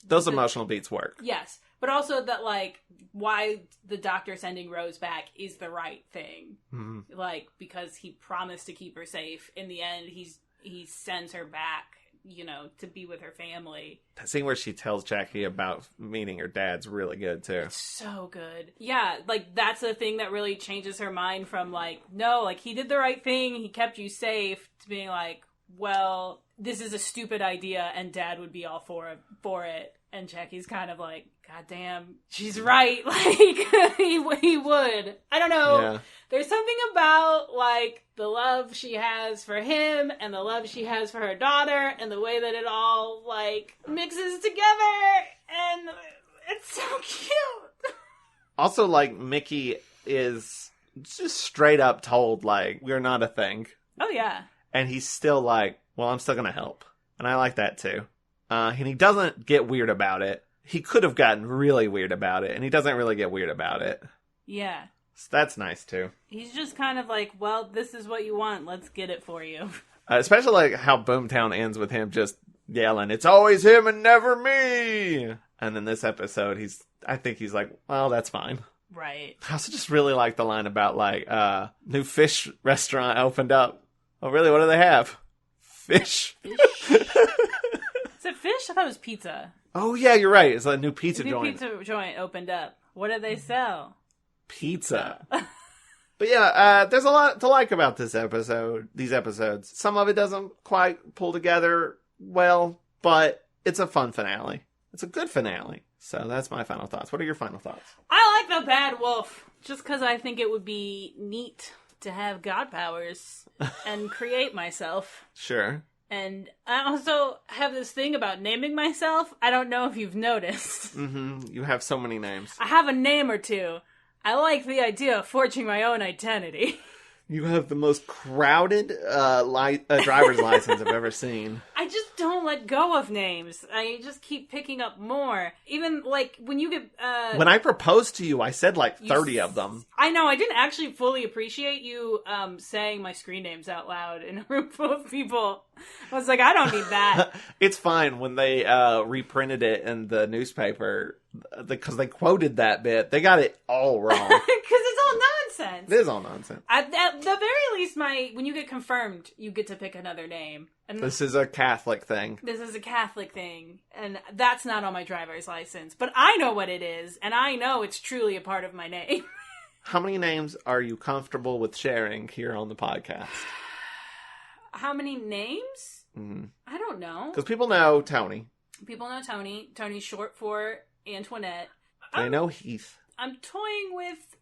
those emotional beats work. Yes. But also that, like, why the doctor sending Rose back is the right thing. Mm-hmm. Like, because he promised to keep her safe. In the end, he sends her back, you know, to be with her family. That scene where she tells Jackie about meeting her dad's really good, too. It's so good. Yeah, like, that's the thing that really changes her mind from, like, no, like, he did the right thing, he kept you safe, to being like, well, this is a stupid idea, and Dad would be all for it. And Jackie's kind of like, God damn, she's right. Like, he would. I don't know. Yeah. There's something about, like, the love she has for him and the love she has for her daughter and the way that it all, like, mixes together. And it's so cute. Also, like, Mickey is just straight up told, like, we're not a thing. Oh, yeah. And he's still like, well, I'm still going to help. And I like that, too. And he doesn't get weird about it. He could have gotten really weird about it, and he doesn't really get weird about it. Yeah. So that's nice, too. He's just kind of like, well, this is what you want. Let's get it for you. Especially like how Boomtown ends with him just yelling, it's always him and never me! And in this episode, I think he's like, well, that's fine. Right. I also just really like the line about, like, new fish restaurant opened up. Oh, really? What do they have? Fish. Is it fish? I thought it was pizza. Oh, yeah, you're right. It's a new pizza joint. Pizza joint opened up. What do they sell? Pizza. But yeah, there's a lot to like about these episodes. Some of it doesn't quite pull together well, but it's a fun finale. It's a good finale. So that's my final thoughts. What are your final thoughts? I like the Bad Wolf, just because I think it would be neat to have god powers and create myself. Sure. And I also have this thing about naming myself. I don't know if you've noticed. Mm-hmm. You have so many names. I have a name or two. I like the idea of forging my own identity. You have the most crowded driver's license I've ever seen. I just don't let go of names. I just keep picking up more. Even, like, when you get... When I proposed to you, I said, like, 30 of them. I know. I didn't actually fully appreciate you saying my screen names out loud in a room full of people. I was like, I don't need that. It's fine. When they reprinted it in the newspaper, because they quoted that bit, they got it all wrong. Because it's all nonsense. It is all nonsense. At the very least, when you get confirmed, you get to pick another name. And this is a Catholic thing. This is a Catholic thing. And that's not on my driver's license. But I know what it is. And I know it's truly a part of my name. How many names are you comfortable with sharing here on the podcast? How many names? Mm-hmm. I don't know. Because people know Toni. People know Toni. Tony's short for Antoinette. They know Heath. I'm toying with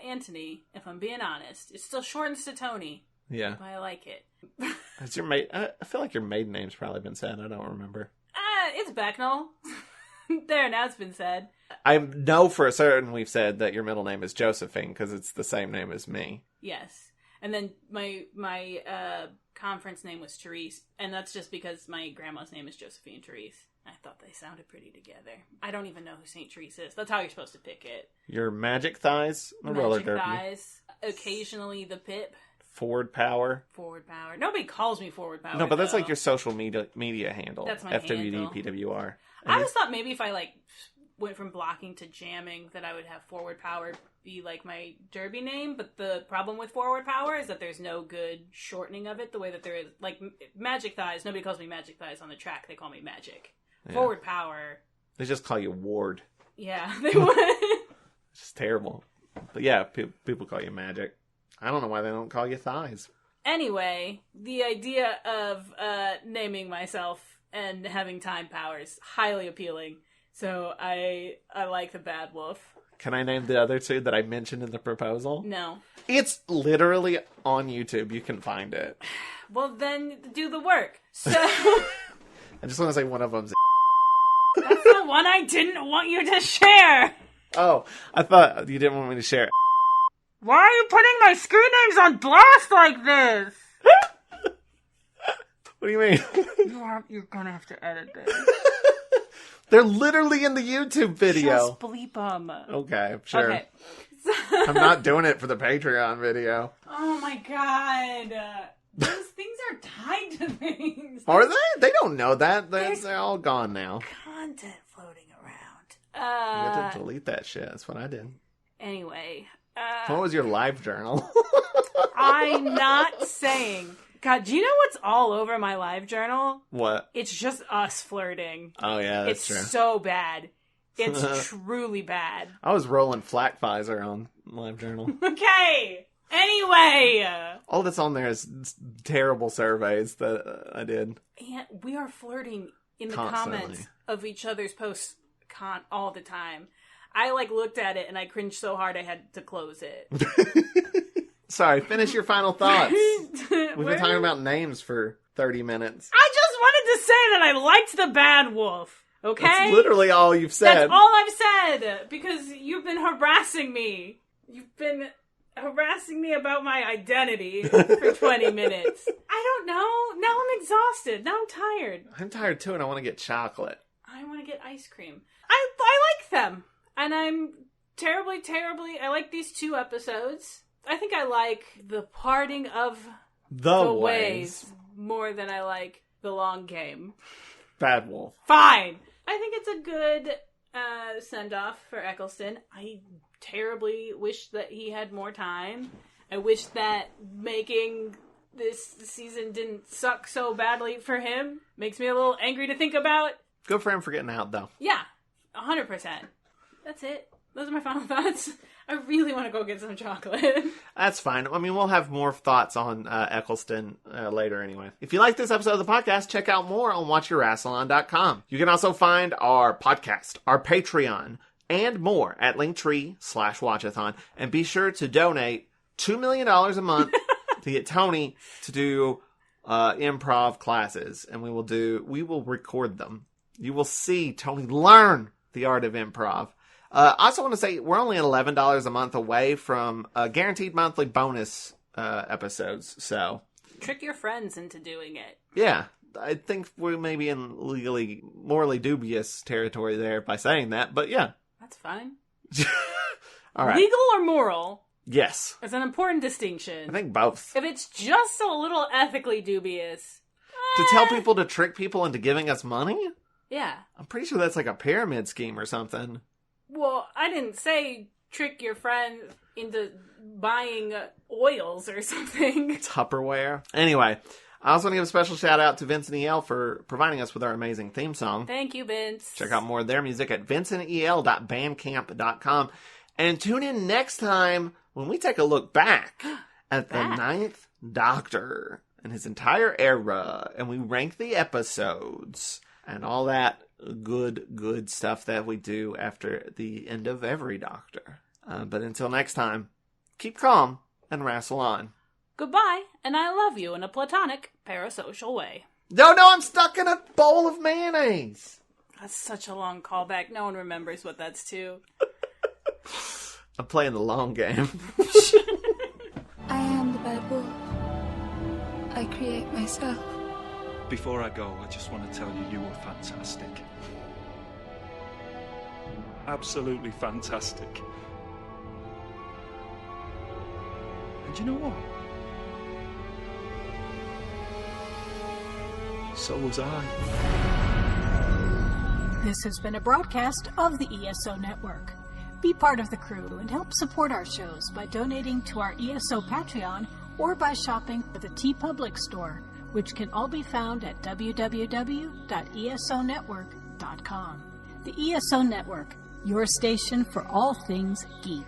Anthony, if I'm being honest. It still shortens to Tony. Yeah. But I like it. It's your I feel like your maiden name's probably been said. I don't remember. It's Becknell. There, now it's been said. I know for a certain we've said that your middle name is Josephine because it's the same name as me. Yes. And then my conference name was Therese, and that's just because my grandma's name is Josephine Therese. I thought they sounded pretty together. I don't even know who St. Therese is. That's how you're supposed to pick it. Your magic thighs, the roller derby. Magic thighs. Occasionally the pip. Forward power. Forward power. Nobody calls me forward power. No, but that's like your social media handle. That's my FWD, handle. PWR. I always thought maybe if I went from blocking to jamming that I would have forward power be like my derby name, but the problem with Forward Power is that there's no good shortening of it the way that there is. Like, Magic Thighs, nobody calls me Magic Thighs on the track, they call me Magic. Yeah. Forward Power. They just call you Ward. Yeah, they would. It's just terrible. But yeah, people call you Magic. I don't know why they don't call you Thighs. Anyway, the idea of naming myself and having time powers, highly appealing. So I like the Bad Wolf. Can I name the other two that I mentioned in the proposal? No. It's literally on YouTube. You can find it. Well, then do the work. So I just want to say one of them's that's the one I didn't want you to share. Oh, I thought you didn't want me to share it. Why are you putting my screen names on blast like this? What do you mean? You're gonna have to edit this. They're literally in the YouTube video. Just bleep them. Okay, sure. Okay. I'm not doing it for the Patreon video. Oh my god. Those things are tied to things. Are they? They don't know that. They're all gone now. Content floating around. You have to delete that shit. That's what I did. Anyway. What was your live journal? I'm not saying. God, do you know what's all over my live journal? What? It's just us flirting. Oh, yeah, that's true. It's so bad. It's truly bad. I was rolling Flack Pfizer on live journal. Okay. Anyway. All that's on there is terrible surveys that I did. And we are flirting in the Constantly. comments of each other's posts all the time. I looked at it and I cringed so hard I had to close it. Sorry, finish your final thoughts. We've been talking about names for 30 minutes. I just wanted to say that I liked the Bad Wolf. Okay? That's literally all you've said. That's all I've said. Because you've been harassing me. You've been harassing me about my identity for 20 minutes. I don't know. Now I'm exhausted. Now I'm tired. I'm tired too, and I want to get chocolate. I want to get ice cream. I like them. And I'm terribly, I like these 2 episodes. I think I like the parting of the ways more than I like the long game. Bad Wolf. Fine. I think it's a good send-off for Eccleston. I terribly wish that he had more time. I wish that making this season didn't suck so badly for him. Makes me a little angry to think about. Good for him for getting out, though. Yeah, 100%. That's it. Those are my final thoughts. I really want to go get some chocolate. That's fine. I mean, we'll have more thoughts on Eccleston later anyway. If you like this episode of the podcast, check out more on WatchARassilon.com. You can also find our podcast, our Patreon, and more at Linktree/Watch-A-Thon. And be sure to donate $2 million a month to get Toni to do improv classes. And we will record them. You will see Toni learn the art of improv. I also want to say we're only $11 a month away from guaranteed monthly bonus episodes. So trick your friends into doing it. Yeah, I think we may be in morally dubious territory there by saying that, but yeah, that's fine. All right, legal or moral? Yes, it's an important distinction. I think both. If it's just a little ethically dubious, to tell people to trick people into giving us money. Yeah, I'm pretty sure that's like a pyramid scheme or something. Well, I didn't say trick your friend into buying oils or something. Tupperware. Anyway, I also want to give a special shout out to Vince and EL for providing us with our amazing theme song. Thank you, Vince. Check out more of their music at vincentel.bandcamp.com. And tune in next time when we take a look back at the 9th Doctor and his entire era. And we rank the episodes and all that good stuff that we do after the end of every Doctor. But until next time, keep calm and wrestle on. Goodbye, and I love you in a platonic, parasocial way. No, I'm stuck in a bowl of mayonnaise. That's such a long callback. No one remembers what that's to. I'm playing the long game. I am the Bad Wolf. I create myself. Before I go, I just want to tell you were fantastic. Absolutely fantastic. And you know what? So was I. This has been a broadcast of the ESO Network. Be part of the crew and help support our shows by donating to our ESO Patreon or by shopping at the TeePublic store, which can all be found at www.esonetwork.com. The ESO Network, your station for all things geek.